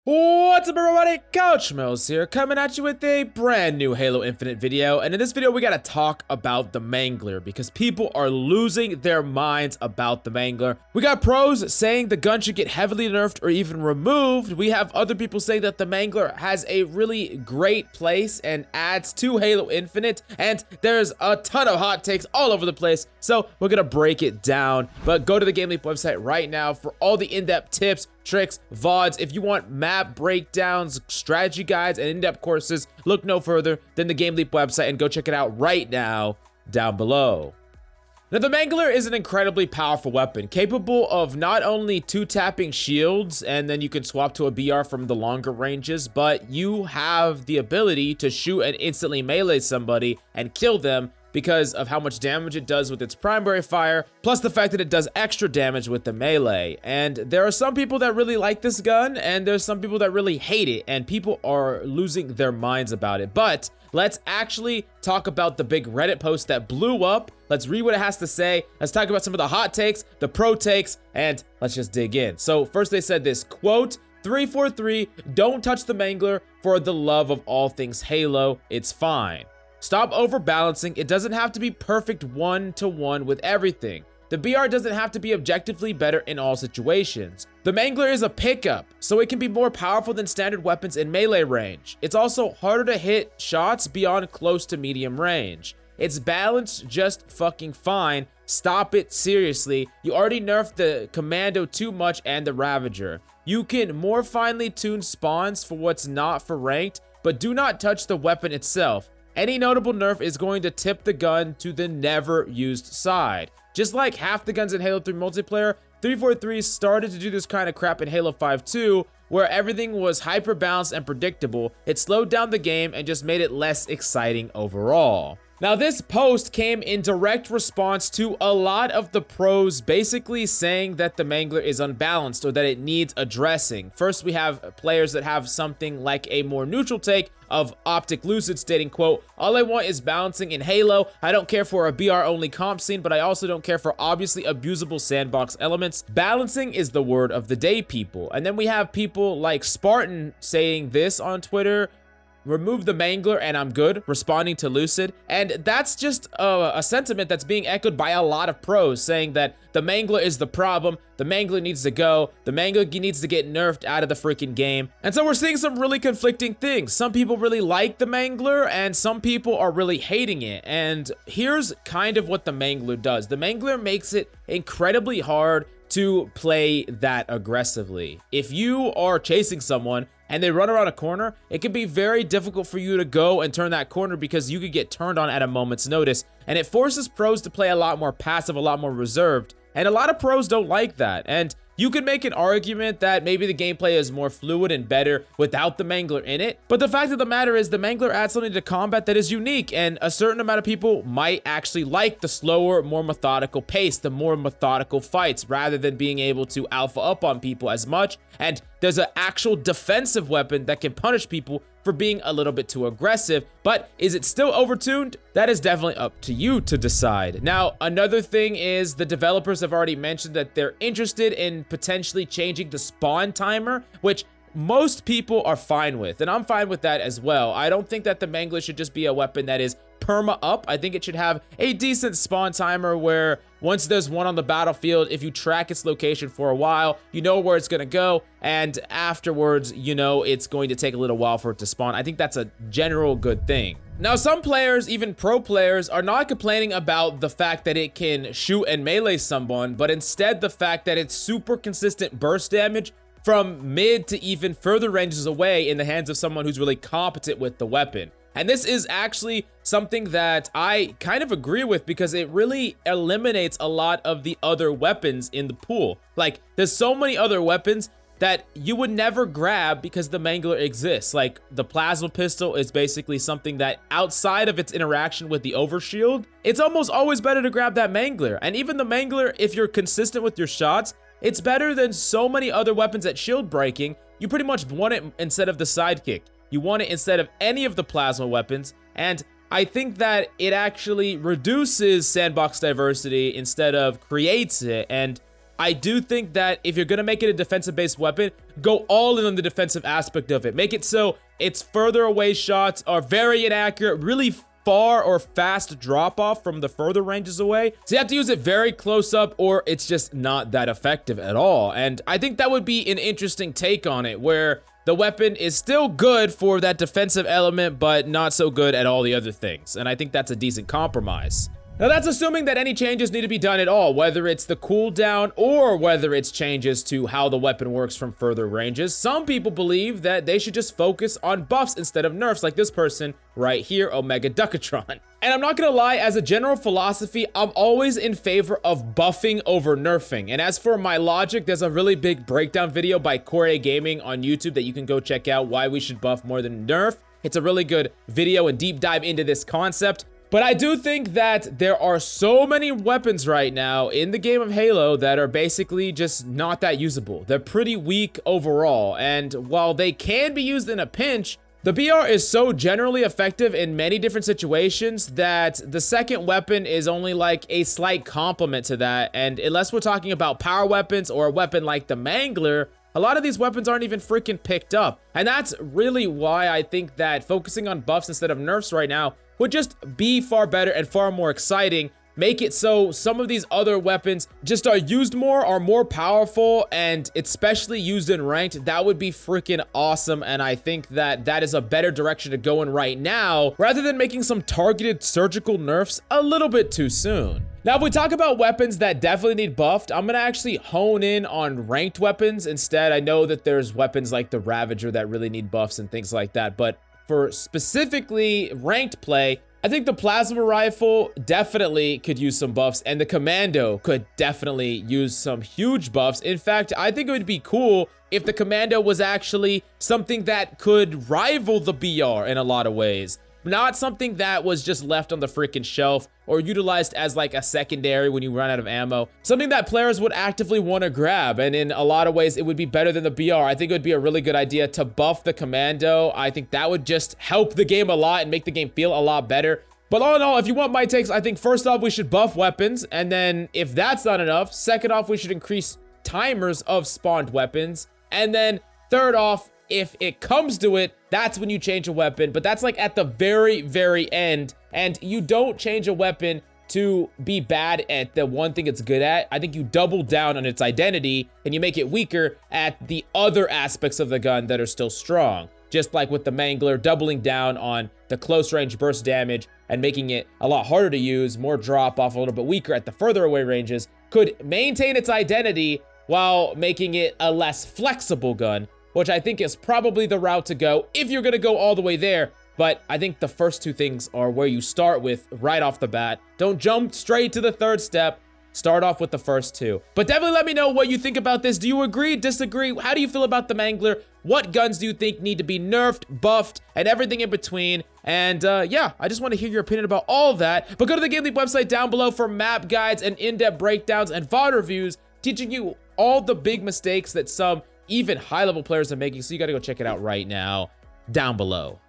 What's up everybody, Couch Mills here, coming at you with a brand new Halo Infinite video, and in this video we gotta talk about the Mangler, because people are losing their minds about the Mangler. We got pros saying the gun should get heavily nerfed or even removed. We have other people saying that the Mangler has a really great place and adds to Halo Infinite, and there's a ton of hot takes all over the place, so we're gonna break it down. But go to the GameLeap website right now for all the in-depth tips, tricks, VODs. If you want map breakdowns, strategy guides, and in-depth courses, look no further than the GameLeap website and go check it out right now down below. Now, the Mangler is an incredibly powerful weapon, capable of not only two-tapping shields, and then you can swap to a BR from the longer ranges, but you have the ability to shoot and instantly melee somebody and kill them because of how much damage it does with its primary fire, plus the fact that it does extra damage with the melee. And there are some people that really like this gun, and there's some people that really hate it, and people are losing their minds about it. But let's actually talk about the big Reddit post that blew up. Let's read what it has to say. Let's talk about some of the hot takes, the pro takes, and let's just dig in. So first they said this, quote, 343, don't touch the Mangler for the love of all things Halo, it's fine. Stop overbalancing. It doesn't have to be perfect one-to-one with everything. The BR doesn't have to be objectively better in all situations. The Mangler is a pickup, so it can be more powerful than standard weapons in melee range. It's also harder to hit shots beyond close to medium range. It's balanced just fucking fine. Stop it, seriously. You already nerfed the Commando too much and the Ravager. You can more finely tune spawns for what's not for ranked, but do not touch the weapon itself. Any notable nerf is going to tip the gun to the never used side. Just like half the guns in Halo 3 multiplayer, 343 started to do this kind of crap in Halo 5 too, where everything was hyper balanced and predictable. It slowed down the game and just made it less exciting overall. Now, this post came in direct response to a lot of the pros basically saying that the Mangler is unbalanced or that it needs addressing. First, we have players that have something like a more neutral take of Optic Lucid stating, quote, all I want is balancing in Halo. I don't care for a BR only comp scene, but I also don't care for obviously abusable sandbox elements. Balancing is the word of the day, people. And then we have people like Spartan saying this on Twitter, remove the Mangler and I'm good, responding to Lucid. And that's just a sentiment that's being echoed by a lot of pros saying that the Mangler is the problem, the Mangler needs to go, the Mangler needs to get nerfed out of the freaking game. And so we're seeing some really conflicting things. Some people really like the Mangler and some people are really hating it. And here's kind of what the Mangler does. The Mangler makes it incredibly hard to play that aggressively. If you are chasing someone and they run around a corner, it can be very difficult for you to go and turn that corner because you could get turned on at a moment's notice. And it forces pros to play a lot more passive, a lot more reserved. And a lot of pros don't like that. And you could make an argument that maybe the gameplay is more fluid and better without the Mangler in it. But the fact of the matter is the Mangler adds something to combat that is unique, and a certain amount of people might actually like the slower, more methodical pace, the more methodical fights, rather than being able to alpha up on people as much. And there's an actual defensive weapon that can punish people for being a little bit too aggressive, but is it still overtuned? That is definitely up to you to decide. Now, another thing is the developers have already mentioned that they're interested in potentially changing the spawn timer, which most people are fine with, and I'm fine with that as well. I don't think that the Mangler should just be a weapon that is perma up. I think it should have a decent spawn timer where once there's one on the battlefield, if you track its location for a while, you know where it's going to go, and afterwards, you know it's going to take a little while for it to spawn. I think that's a general good thing. Now, some players, even pro players, are not complaining about the fact that it can shoot and melee someone, but instead the fact that it's super consistent burst damage from mid to even further ranges away in the hands of someone who's really competent with the weapon. And this is actually something that I kind of agree with because it really eliminates a lot of the other weapons in the pool. Like, there's so many other weapons that you would never grab because the Mangler exists. Like, the plasma pistol is basically something that outside of its interaction with the overshield, it's almost always better to grab that Mangler. And even the Mangler, if you're consistent with your shots, it's better than so many other weapons at shield breaking. You pretty much want it instead of the sidekick. You want it instead of any of the plasma weapons. And I think that it actually reduces sandbox diversity instead of creates it. And I do think that if you're going to make it a defensive-based weapon, go all in on the defensive aspect of it. Make it so its further away shots are very inaccurate, really far or fast drop off from the further ranges away. So you have to use it very close up or it's just not that effective at all. And I think that would be an interesting take on it, where the weapon is still good for that defensive element, but not so good at all the other things. And I think that's a decent compromise. Now that's assuming that any changes need to be done at all, whether it's the cooldown or whether it's changes to how the weapon works from further ranges. Some people believe that they should just focus on buffs instead of nerfs, like this person right here, Omega Duckatron. And I'm not gonna lie, as a general philosophy, I'm always in favor of buffing over nerfing. And as for my logic, there's a really big breakdown video by Core Gaming on YouTube that you can go check out, why we should buff more than nerf. It's a really good video and deep dive into this concept. But I do think that there are so many weapons right now in the game of Halo that are basically just not that usable. They're pretty weak overall, and while they can be used in a pinch, the BR is so generally effective in many different situations that the second weapon is only like a slight complement to that, and unless we're talking about power weapons or a weapon like the Mangler, a lot of these weapons aren't even freaking picked up. And that's really why I think that focusing on buffs instead of nerfs right now would just be far better and far more exciting. Make it so some of these other weapons just are used more, are more powerful, and especially used in ranked. That would be freaking awesome, and I think that that is a better direction to go in right now, rather than making some targeted surgical nerfs a little bit too soon. Now, if we talk about weapons that definitely need buffed, I'm gonna actually hone in on ranked weapons instead. I know that there's weapons like the Ravager that really need buffs and things like that, but for specifically ranked play, I think the plasma rifle definitely could use some buffs, and the commando could definitely use some huge buffs. In fact, I think it would be cool if the commando was actually something that could rival the BR in a lot of ways. Not something that was just left on the freaking shelf or utilized as like a secondary when you run out of ammo. Something that players would actively want to grab, and in a lot of ways it would be better than the BR. I think it would be a really good idea to buff the commando. I think that would just help the game a lot and make the game feel a lot better. But all in all, if you want my takes, I think first off we should buff weapons, and then if that's not enough, second off we should increase timers of spawned weapons, and then third off, if it comes to it, that's when you change a weapon, but that's like at the very, very end, and you don't change a weapon to be bad at the one thing it's good at. I think you double down on its identity, and you make it weaker at the other aspects of the gun that are still strong. Just like with the Mangler, doubling down on the close range burst damage and making it a lot harder to use, more drop off, a little bit weaker at the further away ranges, could maintain its identity while making it a less flexible gun, which I think is probably the route to go if you're gonna go all the way there. But I think the first two things are where you start with right off the bat. Don't jump straight to the third step. Start off with the first two. But definitely let me know what you think about this. Do you agree, disagree? How do you feel about the Mangler? What guns do you think need to be nerfed, buffed, and everything in between? And yeah, I just want to hear your opinion about all of that. But go to the GameLeap website down below for map guides and in-depth breakdowns and VOD reviews, teaching you all the big mistakes that some even high-level players are making. So you got to go check it out right now down below.